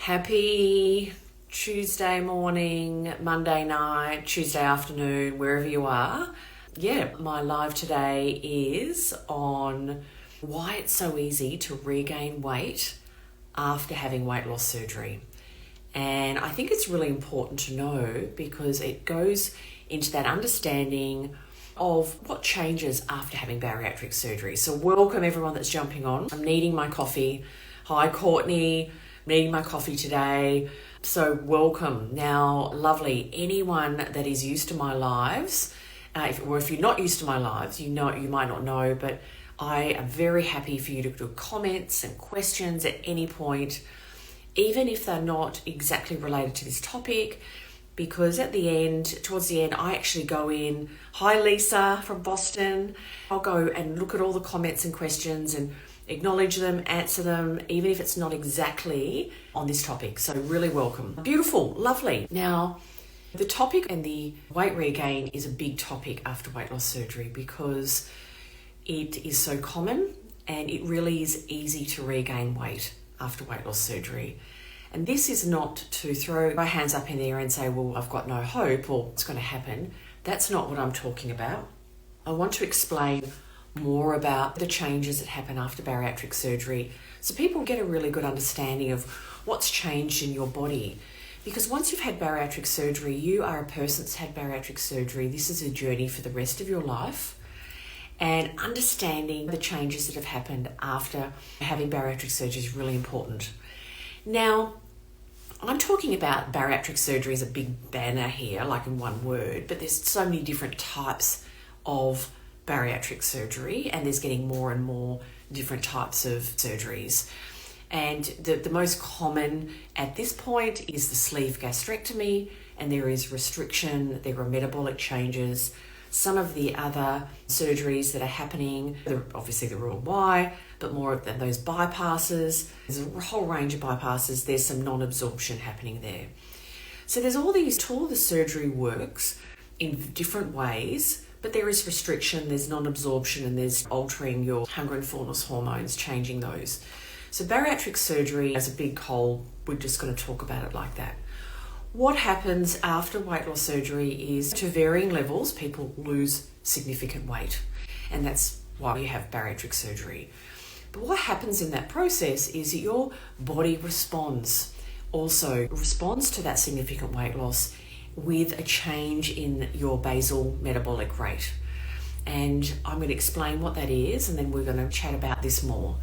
Happy Tuesday morning, Monday night, Tuesday afternoon, wherever you are. My live today is on why it's so easy to regain weight after having weight loss surgery. And I think it's really important to know because it goes into that understanding of what changes after having bariatric surgery. So welcome everyone that's jumping on. I'm needing my coffee. Hi Courtney, needing my coffee today. So welcome. Now, lovely. Anyone that is used to my lives, if you're not used to my lives, you might not know, but I am very happy for you to do comments and questions at any point, even if they're not exactly related to this topic, because towards the end, I actually go in, hi Lisa from Boston, I'll go and look at all the comments and questions and acknowledge them, answer them, even if it's not exactly on this topic. So really welcome. Beautiful, lovely. Now, the topic and the weight regain is a big topic after weight loss surgery because it is so common and it really is easy to regain weight after weight loss surgery. And this is not to throw my hands up in the air and say, well, I've got no hope or it's going to happen. That's not what I'm talking about. I want to explain more about the changes that happen after bariatric surgery so people get a really good understanding of what's changed in your body. Because once you've had bariatric surgery, you are a person that's had bariatric surgery. This is a journey for the rest of your life. And understanding the changes that have happened after having bariatric surgery is really important. Now, I'm talking about bariatric surgery as a big banner here, like in one word, but there's so many different types of bariatric surgery, and there's getting more and more different types of surgeries. And the most common at this point is the sleeve gastrectomy, and there is restriction, there are metabolic changes. Some of the other surgeries that are happening, obviously the Royal Y, but more than those bypasses. There's a whole range of bypasses. There's some non-absorption happening there. So there's all the surgery works in different ways, but there is restriction, there's non-absorption, and there's altering your hunger and fullness hormones, changing those. So bariatric surgery as a big whole, we're just going to talk about it like that. What happens after weight loss surgery is, to varying levels, people lose significant weight, and that's why we have bariatric surgery. But what happens in that process is that your body responds to that significant weight loss with a change in your basal metabolic rate. And I'm going to explain what that is, and then we're going to chat about this more.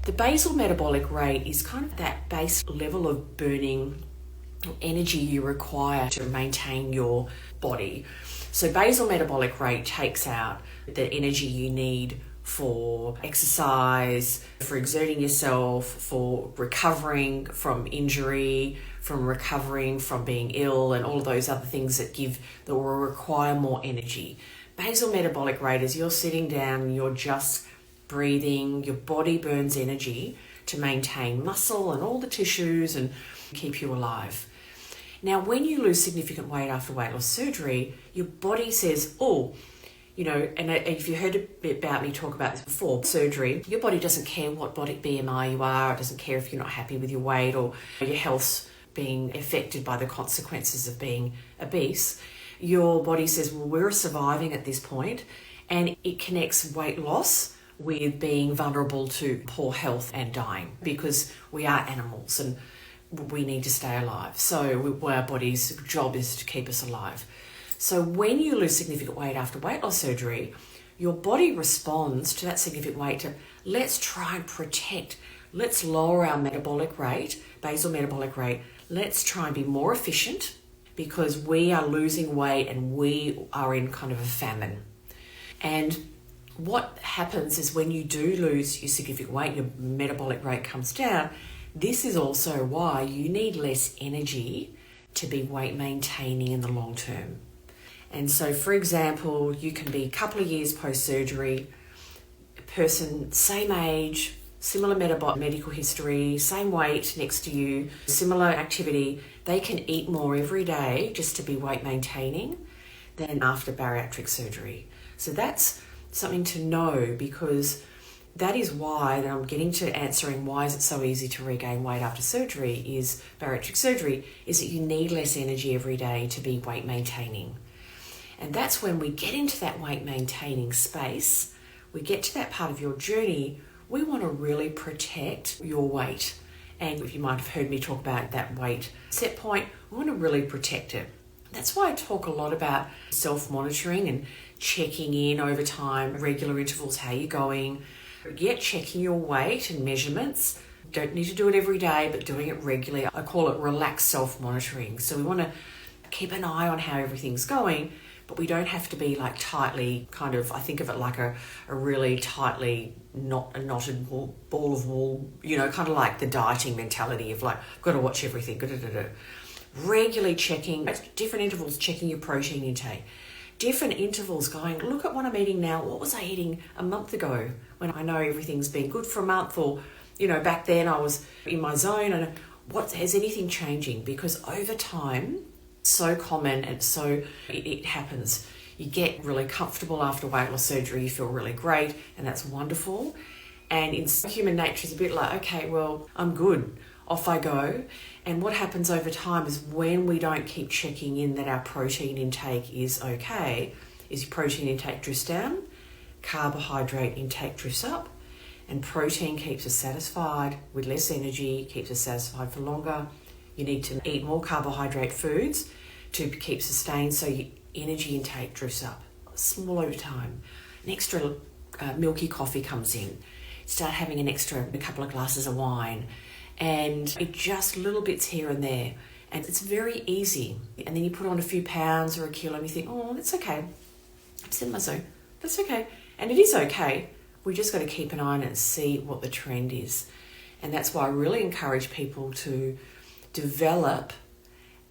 The basal metabolic rate is kind of that base level of burning energy you require to maintain your body. So basal metabolic rate takes out the energy you need for exercise, for exerting yourself, for recovering from injury, from recovering from being ill, and all of those other things that will require more energy. Basal metabolic rate is you're sitting down and you're just breathing, your body burns energy to maintain muscle and all the tissues and keep you alive. Now, when you lose significant weight after weight loss surgery, your body says, and if you heard a bit about me talk about this before, surgery, your body doesn't care what body BMI you are, it doesn't care if you're not happy with your weight or your health's being affected by the consequences of being obese. Your body says, well, we're surviving at this point, and it connects weight loss with being vulnerable to poor health and dying, because we are animals and we need to stay alive. So our body's job is to keep us alive. So when you lose significant weight after weight loss surgery, your body responds to that significant weight to, let's try and protect, let's lower our metabolic rate, basal metabolic rate, let's try and be more efficient because we are losing weight and we are in kind of a famine. And what happens is when you do lose your significant weight, your metabolic rate comes down. This is also why you need less energy to be weight maintaining in the long term. And so, for example, you can be a couple of years post-surgery, a person, same age, similar medical history, same weight next to you, similar activity. They can eat more every day just to be weight maintaining than after bariatric surgery. So that's something to know, because that is why, and I'm getting to answering why is it so easy to regain weight after surgery, is bariatric surgery, is that you need less energy every day to be weight maintaining. And that's when we get into that weight maintaining space, we get to that part of your journey, we want to really protect your weight. And if you might have heard me talk about that weight set point, we want to really protect it. That's why I talk a lot about self-monitoring and checking in over time, regular intervals, how you're going. Yet checking your weight and measurements. Don't need to do it every day, but doing it regularly. I call it relaxed self-monitoring. So we want to keep an eye on how everything's going, but we don't have to be like tightly kind of, I think of it like a really tightly knotted ball of wool, kind of like the dieting mentality of like, got to watch everything. Regularly checking, at different intervals, checking your protein intake. Different intervals going, look at what I'm eating now. What was I eating a month ago when I know everything's been good for a month? Or, back then I was in my zone, and is anything changing? Because over time, so common and so it happens. You get really comfortable after weight loss surgery, you feel really great, and that's wonderful. And in human nature is a bit like, okay, well, I'm good. Off I go. And what happens over time is when we don't keep checking in that our protein intake is okay, is your protein intake drifts down, carbohydrate intake drifts up, and protein keeps us satisfied with less energy, keeps us satisfied for longer. You need to eat more carbohydrate foods to keep sustained, so your energy intake drifts up. Small over time. An extra milky coffee comes in. Start having a couple of glasses of wine. And it just little bits here and there. And it's very easy. And then you put on a few pounds or a kilo and you think, oh, that's okay. It's in my zone. That's okay. And it is okay. We just got to keep an eye on it and see what the trend is. And that's why I really encourage people to develop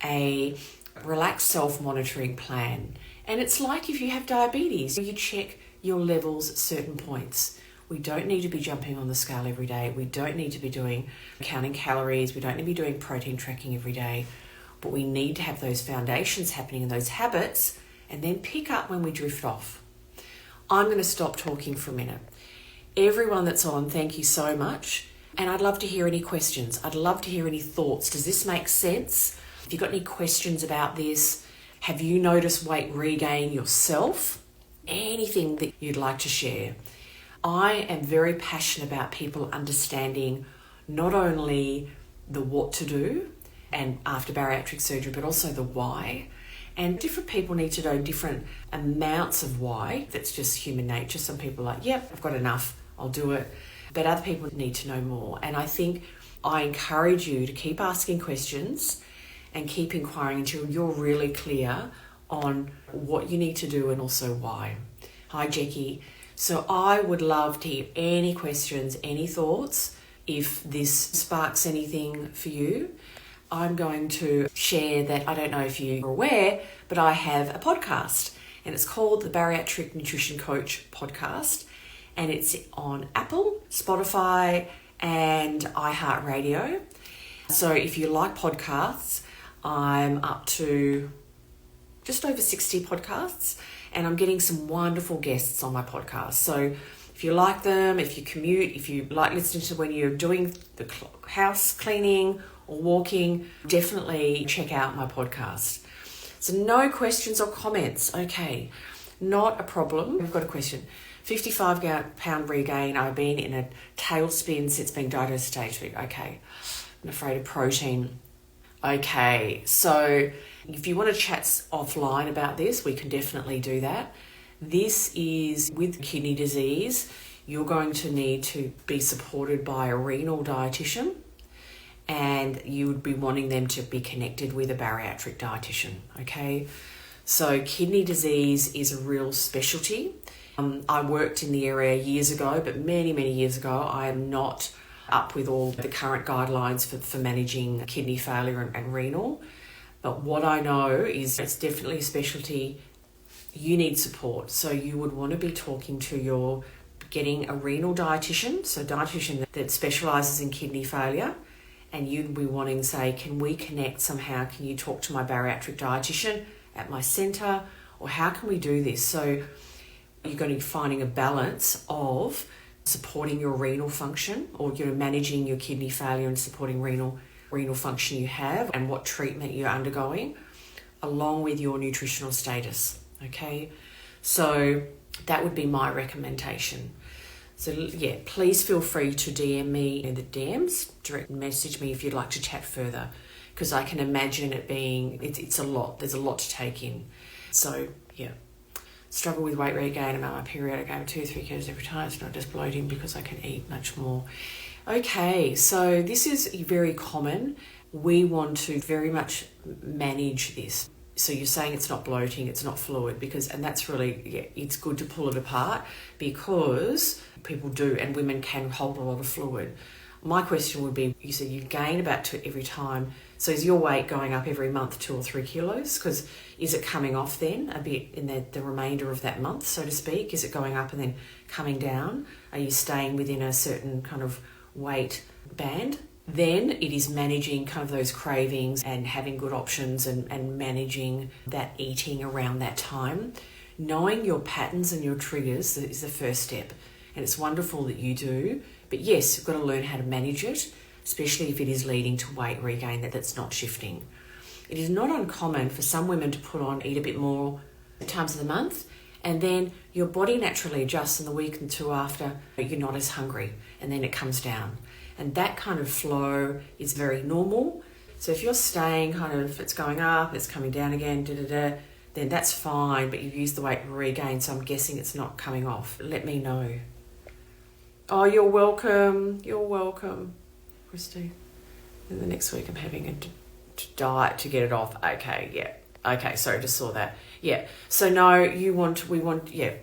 a relaxed self-monitoring plan. And it's like if you have diabetes, you check your levels at certain points. We don't need to be jumping on the scale every day. We don't need to be counting calories. We don't need to be doing protein tracking every day. But we need to have those foundations happening and those habits, and then pick up when we drift off. I'm going to stop talking for a minute. Everyone that's on, thank you so much. And I'd love to hear any questions. I'd love to hear any thoughts. Does this make sense? If you've got any questions about this, have you noticed weight regain yourself? Anything that you'd like to share? I am very passionate about people understanding not only the what to do and after bariatric surgery, but also the why. And different people need to know different amounts of why. That's just human nature. Some people are like, yep, I've got enough, I'll do it. But other people need to know more. And I think I encourage you to keep asking questions and keep inquiring until you're really clear on what you need to do and also why. Hi, Jackie. So I would love to hear any questions, any thoughts. If this sparks anything for you, I'm going to share that, I don't know if you're aware, but I have a podcast and it's called the Bariatric Nutrition Coach podcast, and it's on Apple, Spotify and iHeartRadio. So if you like podcasts, I'm up to just over 60 podcasts. And I'm getting some wonderful guests on my podcast. So if you like them, if you commute, if you like listening to when you're doing the house cleaning or walking, definitely check out my podcast. So no questions or comments. Okay, not a problem. We've got a question. 55-pound regain. I've been in a tailspin since being diagnosed stage 2. Okay, I'm afraid of protein. Okay, so if you want to chat offline about this, we can definitely do that. This is with kidney disease. You're going to need to be supported by a renal dietitian, and you would be wanting them to be connected with a bariatric dietitian, okay? So kidney disease is a real specialty. I worked in the area years ago, but many, many years ago. I am not up with all the current guidelines for managing kidney failure and renal. But what I know is it's definitely a specialty. You need support. So you would want to be talking to getting a renal dietitian, so a dietitian that specialises in kidney failure, and you'd be wanting to say, can we connect somehow? Can you talk to my bariatric dietitian at my centre? Or how can we do this? So you're going to be finding a balance of supporting your renal function, or managing your kidney failure and supporting renal function you have, and what treatment you're undergoing, along with your nutritional status. Okay, so that would be my recommendation. So yeah, please feel free to DM me in the DMs, direct message me if you'd like to chat further, because I can imagine it being, it's a lot. There's a lot to take in. So yeah, struggle with weight regain about my period. I gain 2-3 kilos every time. It's not just bloating because I can eat much more. Okay, so this is very common. We want to very much manage this. So you're saying it's not bloating, it's not fluid, and that's really, it's good to pull it apart, because people do, and women can hold a lot of fluid. My question would be, you said you gain about 2 every time. So is your weight going up every month 2 or 3 kilos? Because is it coming off then a bit in the remainder of that month, so to speak? Is it going up and then coming down? Are you staying within a certain kind of weight band? Then it is managing kind of those cravings and having good options and managing that eating around that time. Knowing your patterns and your triggers is the first step. And it's wonderful that you do. But yes, you've got to learn how to manage it, especially if it is leading to weight regain that's not shifting. It is not uncommon for some women to eat a bit more times of the month, and then your body naturally adjusts in the week and 2 after, you're not as hungry, and then it comes down. And that kind of flow is very normal. So if you're staying it's going up, it's coming down again, then that's fine, but you've used the weight regain, so I'm guessing it's not coming off. Let me know. Oh, you're welcome. You're welcome, Christy. Then the next week I'm having a diet to get it off. Okay, yeah. Okay, sorry, just saw that. Yeah. So no,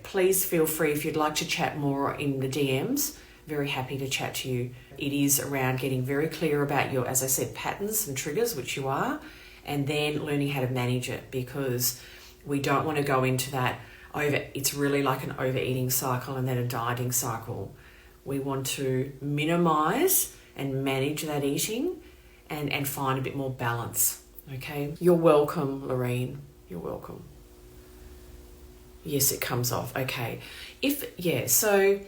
please feel free if you'd like to chat more in the DMs. Very happy to chat to you. It is around getting very clear about your, as I said, patterns and triggers, which you are, and then learning how to manage it, because we don't want to go into that it's really like an overeating cycle and then a dieting cycle. We want to minimize and manage that eating and find a bit more balance. Okay? You're welcome, Lorraine. You're welcome. Yes, it comes off. Okay. So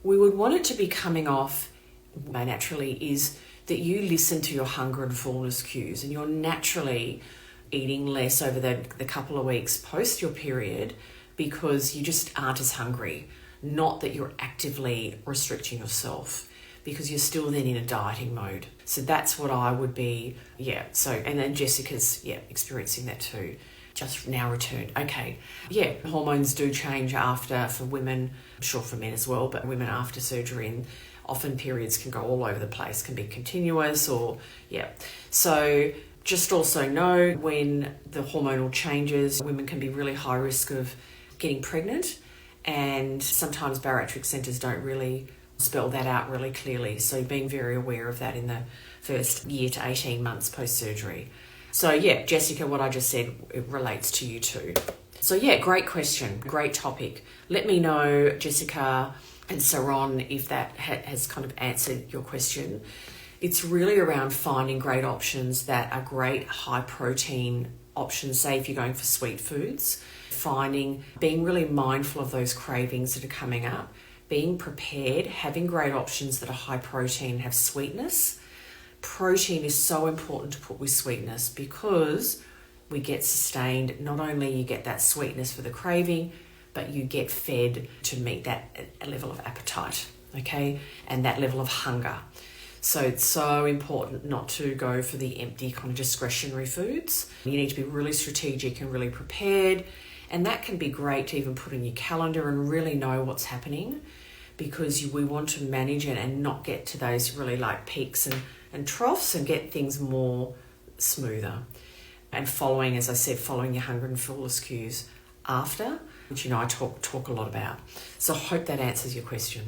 we would want it to be coming off naturally, is that you listen to your hunger and fullness cues, and you're naturally eating less over the couple of weeks post your period because you just aren't as hungry. Not that you're actively restricting yourself, because you're still then in a dieting mode. So that's what I would be, So, and then Jessica's, experiencing that too. Just now returned. Okay. Yeah, hormones do change for women, I'm sure for men as well, but women after surgery, and often periods can go all over the place, can be continuous So just also know when the hormonal changes, women can be really high risk of getting pregnant, and sometimes bariatric centres don't really spell that out really clearly. So being very aware of that in the first year to 18 months post-surgery. So Jessica, what I just said, it relates to you too. So great question, great topic. Let me know, Jessica and Saron, if that has kind of answered your question. It's really around finding great options that are great high protein options, say if you're going for sweet foods, being really mindful of those cravings that are coming up, being prepared, having great options that are high protein, have sweetness. Protein is so important to put with sweetness, because we get sustained. Not only you get that sweetness for the craving, but you get fed to meet that level of appetite, okay, and that level of hunger. So it's so important not to go for the empty kind of discretionary foods. You need to be really strategic and really prepared, and that can be great to even put in your calendar and really know what's happening, because we want to manage it and not get to those really like peaks and troughs, and get things more smoother. And following your hunger and fullness cues after, which I talk a lot about. So I hope that answers your question.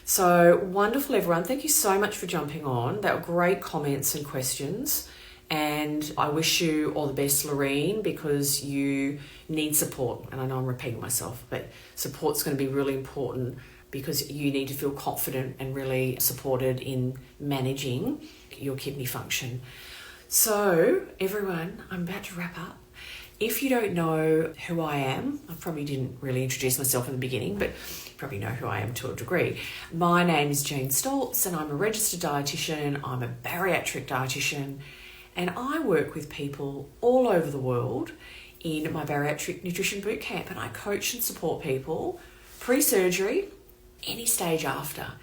So wonderful, everyone. Thank you so much for jumping on. That were great comments and questions. And I wish you all the best, Lorraine, because you need support. And I know I'm repeating myself, but support's going to be really important, because you need to feel confident and really supported in managing your kidney function. So, everyone, I'm about to wrap up. If you don't know who I am, I probably didn't really introduce myself in the beginning, but you probably know who I am to a degree. My name is Jane Stoltze and I'm a registered dietitian. I'm a bariatric dietitian and I work with people all over the world in my Bariatric Nutrition Bootcamp, and I coach and support people pre-surgery, any stage after.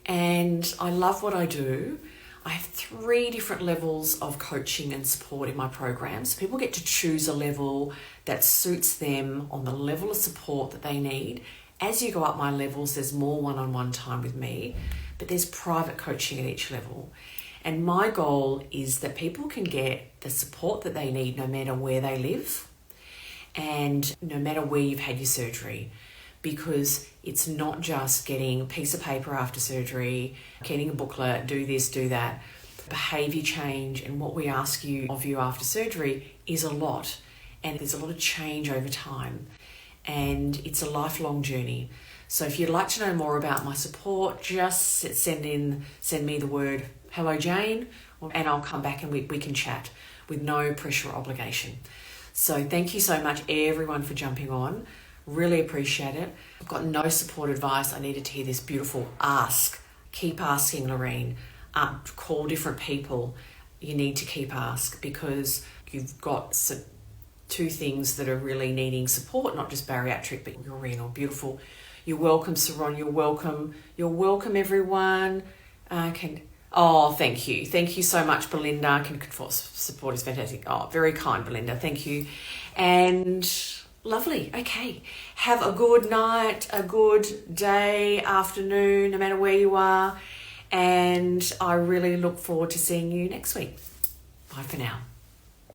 And I love what I do. I have 3 different levels of coaching and support in my program. So people get to choose a level that suits them on the level of support that they need. As you go up my levels, there's more one-on-one time with me, but there's private coaching at each level. And my goal is that people can get the support that they need no matter where they live and no matter where you've had your surgery, because it's not just getting a piece of paper after surgery, getting a booklet, do this, do that. Behaviour change and what we ask of you after surgery is a lot, and there's a lot of change over time, and it's a lifelong journey. So if you'd like to know more about my support, just send me the word "Hello Jane," and I'll come back and we can chat with no pressure or obligation. So thank you so much everyone for jumping on. Really appreciate it. I've got no support advice. I needed to hear this beautiful ask. Keep asking, Lorraine. Call different people. You need to keep ask, because you've got 2 things that are really needing support, not just bariatric, but your renal. Beautiful. You're welcome, Saron. You're welcome. You're welcome, everyone. Thank you. Thank you so much, Belinda. Support is fantastic. Oh, very kind, Belinda. Thank you. And lovely. Okay. Have a good night, a good day, afternoon, no matter where you are. And I really look forward to seeing you next week. Bye for now.